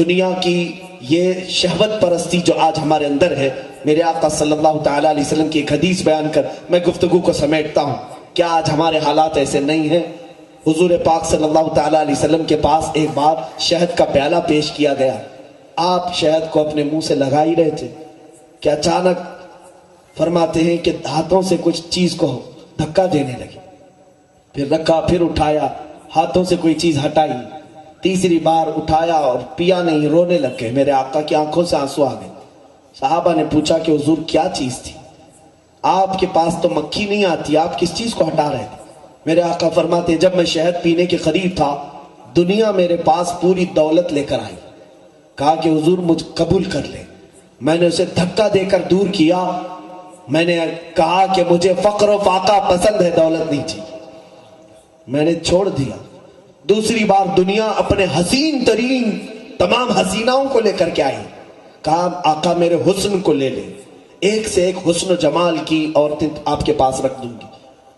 دنیا کی یہ شہوت پرستی جو آج ہمارے اندر ہے، میرے آقا صلی اللہ تعالیٰ علیہ وسلم کی ایک حدیث بیان کر میں گفتگو کو سمیٹتا ہوں. کیا آج ہمارے حالات ایسے نہیں ہیں؟ حضور پاک صلی اللہ تعالیٰ علیہ وسلم کے پاس ایک بار شہد کا پیالہ پیش کیا گیا. آپ شہد کو اپنے منہ سے لگا ہی رہے تھے کہ اچانک فرماتے ہیں کہ ہاتھوں سے کچھ چیز کو دھکا دینے لگے. پھر رکھا، پھر اٹھایا، ہاتھوں سے کوئی چیز ہٹائی، تیسری بار اٹھایا اور پیا نہیں، رونے لگ گئے. میرے آقا کی آنکھوں سے آنسو آ گئے. صحابہ نے پوچھا کہ حضور کیا چیز تھی؟ آپ کے پاس تو مکھی نہیں آتی، آپ کس چیز کو ہٹا رہے تھے؟ میرے آقا فرماتے ہیں جب میں شہد پینے کے قریب تھا، دنیا میرے پاس پوری دولت لے کر آئی. کہا کہ حضور مجھ قبول کر لے. میں نے اسے دھکا دے کر دور کیا. میں نے کہا کہ مجھے فقر و فاقہ پسند ہے، دولت نہیں چاہیے. میں نے چھوڑ دیا. دوسری بار دنیا اپنے حسین ترین تمام حسیناؤں کو لے کر کے آئی. کہا آقا میرے حسن کو لے لے، ایک سے ایک حسن و جمال کی عورتیں آپ کے پاس رکھ دوں گی.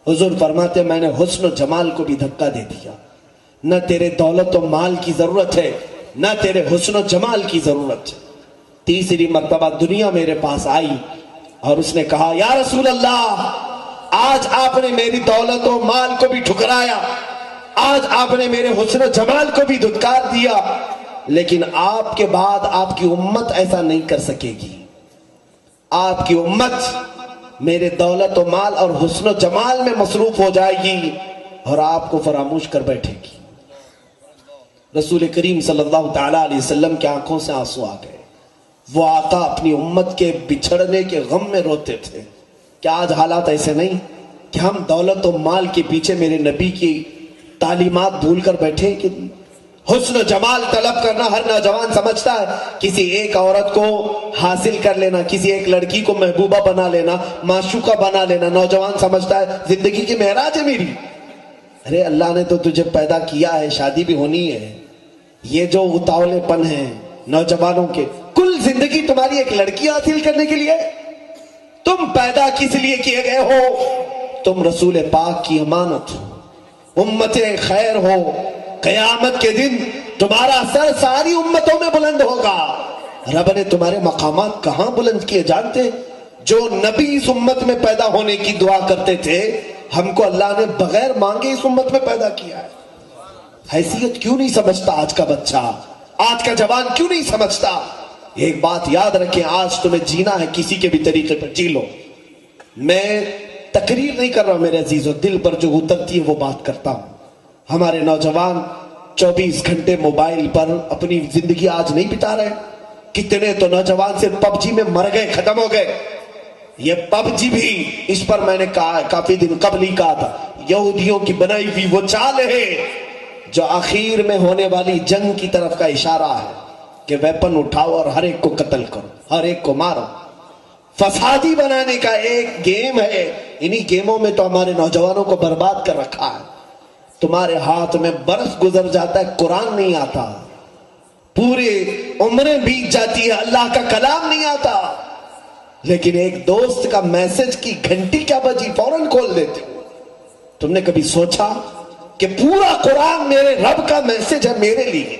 حضور فرماتے میں نے حسن و جمال کو بھی دھکا دے دیا. نہ تیرے دولت و مال کی ضرورت ہے، نہ تیرے حسن و جمال کی ضرورت ہے. تیسری مرتبہ دنیا میرے پاس آئی اور اس نے کہا یا رسول اللہ، آج آپ نے میری دولت و مال کو بھی ٹھکرایا، آج آپ نے میرے حسن و جمال کو بھی دھتکار دیا، لیکن آپ کے بعد آپ کی امت ایسا نہیں کر سکے گی. آپ کی امت میرے دولت و مال اور حسن و جمال میں مصروف ہو جائے گی اور آپ کو فراموش کر بیٹھے گی. رسول کریم صلی اللہ تعالیٰ علیہ وسلم کے آنکھوں سے آنسو آ گئے. وہ آقا اپنی امت کے بچھڑنے کے غم میں روتے تھے. کیا آج حالات ایسے نہیں کہ ہم دولت و مال کے پیچھے میرے نبی کی تعلیمات بھول کر بیٹھے؟ کہ حسن و جمال طلب کرنا ہر نوجوان سمجھتا ہے کسی ایک عورت کو حاصل کر لینا، کسی ایک لڑکی کو محبوبہ بنا لینا، معشوقہ بنا لینا. نوجوان سمجھتا ہے زندگی کی معراج ہے میری. ارے اللہ نے تو تجھے پیدا کیا ہے، شادی بھی ہونی ہے. یہ جو اتاولے پن ہیں نوجوانوں کے، کل زندگی تمہاری ایک لڑکی حاصل کرنے کے لیے؟ تم پیدا کس لیے کیے گئے ہو؟ تم رسول پاک کی امانت ہو، امت خیر ہو. قیامت کے دن تمہارا سر ساری امتوں میں بلند ہوگا. رب نے تمہارے مقامات کہاں بلند کیے جانتے؟ جو نبی اس امت میں پیدا ہونے کی دعا کرتے تھے، ہم کو اللہ نے بغیر مانگے اس امت میں پیدا کیا ہے. حیثیت کیوں نہیں سمجھتا آج کا بچہ، آج کا جوان کیوں نہیں سمجھتا؟ ایک بات یاد رکھیں، آج تمہیں جینا ہے کسی کے بھی طریقے پر جی لو. میں تقریر نہیں کر رہا ہوں میرے عزیزو، دل پر جو اترتی ہے وہ بات کرتا ہوں. ہمارے نوجوان 24 گھنٹے موبائل پر اپنی زندگی آج نہیں بتا رہے. کتنے تو نوجوان صرف پب جی میں مر گئے، ختم ہو گئے. یہ پب جی بھی، اس پر میں نے کہا کافی دن قبل ہی کہا تھا، یہودیوں کی بنائی ہوئی وہ چال ہے جو آخر میں ہونے والی جنگ کی طرف کا اشارہ ہے کہ ویپن اٹھاؤ اور ہر ایک کو قتل کرو، ہر ایک کو مارو. فسادی بنانے کا ایک گیم ہے. انہی گیموں میں تو ہمارے نوجوانوں کو برباد کر رکھا ہے. تمہارے ہاتھ میں برس گزر جاتا ہے، قرآن نہیں آتا. پورے عمریں بیت جاتی ہے، اللہ کا کلام نہیں آتا. لیکن ایک دوست کا میسج کی گھنٹی کیا بجی، فوراً کھول دیتے ہو. تم نے کبھی سوچا کہ پورا قرآن میرے رب کا میسج ہے میرے لیے؟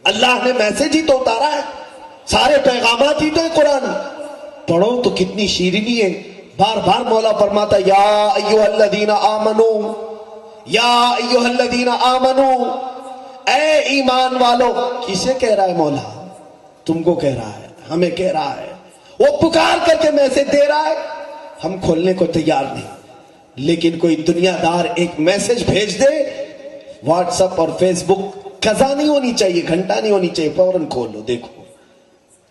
اللہ نے میسج ہی تو اتارا ہے، سارے پیغامات ہی تو ہے قرآن. پڑھو تو کتنی شیرینی ہے. بار بار مولا فرماتا یا ایھا الذین آمنو، یا ایھا الذین آمنو، اے ایمان والو. کسے کہہ رہا ہے مولا؟ تم کو کہہ رہا ہے، ہمیں کہہ رہا ہے. وہ پکار کر کے میسج دے رہا ہے، ہم کھولنے کو تیار نہیں. لیکن کوئی دنیا دار ایک میسج بھیج دے، واٹس اپ اور فیس بک قضا نہیں ہونی چاہیے، گھنٹہ نہیں ہونی چاہیے، فوراً کھول لو دیکھو.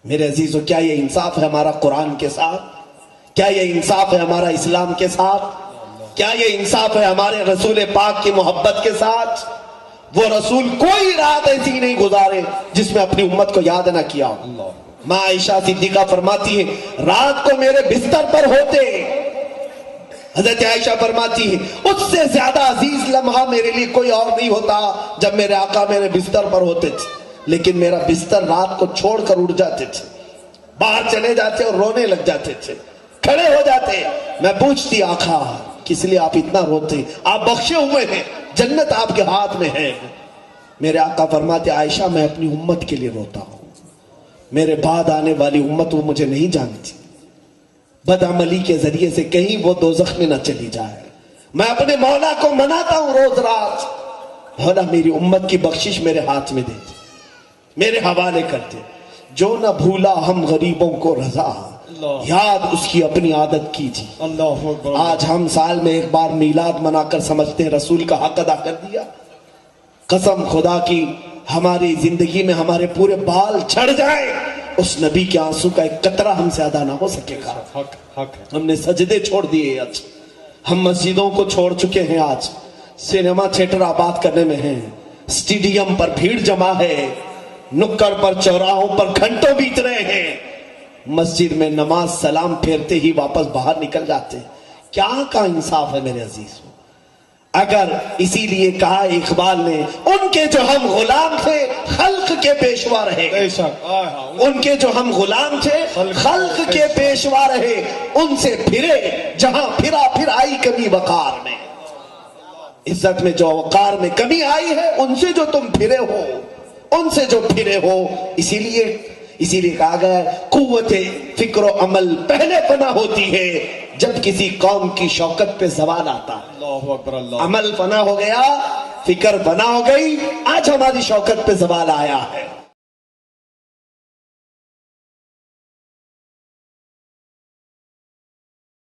میرے عزیزو، کیا یہ انصاف ہے ہمارا قرآن کے ساتھ؟ کیا یہ انصاف ہے ہمارا اسلام کے ساتھ؟ کیا یہ انصاف ہے ہمارے رسول پاک کی محبت کے ساتھ؟ وہ رسول کوئی رات ایسی نہیں گزارے جس میں اپنی امت کو یاد نہ کیا ہو. ماں عائشہ صدیقہ فرماتی ہے رات کو میرے بستر پر ہوتے. حضرت عائشہ فرماتی ہے اس سے زیادہ عزیز لمحہ میرے لیے کوئی اور نہیں ہوتا جب میرے آقا میرے بستر پر ہوتے تھے. لیکن میرا بستر رات کو چھوڑ کر اڑ جاتے تھے، باہر چلے جاتے اور رونے لگ جاتے تھے، کھڑے ہو جاتے. میں پوچھتی آقا کس لیے آپ اتنا روتے؟ آپ بخشے ہوئے ہیں، جنت آپ کے ہاتھ میں ہے. میرے آقا فرماتے عائشہ میں اپنی امت کے لیے روتا ہوں، میرے بعد آنے والی امت وہ مجھے نہیں جانتی، بدعملی کے ذریعے سے کہیں وہ دوزخ میں نہ چلی جائے۔ میں اپنے مولا کو مناتا ہوں روز رات، مولا میری امت کی بخشش میرے ہاتھ میں دے دے، میرے حوالے کر دے۔ جو نہ بھولا ہم غریبوں کو رضا، یاد اس کی اپنی عادت کیجیے۔ اللہ اکبر۔ آج ہم سال میں ایک بار میلاد منا کر سمجھتے ہیں رسول کا حق ادا کر دیا۔ قسم خدا کی ہماری زندگی میں ہمارے پورے بال جھڑ جائیں، اس نبی کے آنسو کا ایک قطرہ ہم سے ادا نہ ہو سکے گا۔ حق ہے۔ ہم نے سجدے چھوڑ دیے، آج ہم مسجدوں کو چھوڑ چکے ہیں، آج سینما تھیٹر آباد کرنے میں ہیں، اسٹیڈیم پر بھیڑ جمع ہے، نکڑ پر چوراہوں پر گھنٹوں بیت رہے ہیں، مسجد میں نماز سلام پھیرتے ہی واپس باہر نکل جاتے ہیں۔ کیا کا انصاف ہے میرے عزیز؟ اگر اسی لیے کہا اقبال نے، ان کے جو ہم غلام تھے خلق کے پیشوا رہے، ان کے جو ہم غلام تھے خلق کے پیشوا رہے، ان سے پھرے جہاں پھرا پھر آئی کمی وقار میں، عزت میں جو وقار میں کمی آئی ہے ان سے جو تم پھرے ہو، ان سے جو پھرے ہو۔ اسی لیے کہا گیا ہے قوت فکر و عمل پہلے فنا ہوتی ہے جب کسی قوم کی شوکت پہ زوال آتا ہے۔ اللہ اکبر۔ اللہ عمل فنا ہو گیا، فکر فنا ہو گئی، آج ہماری شوکت پہ زوال آیا ہے۔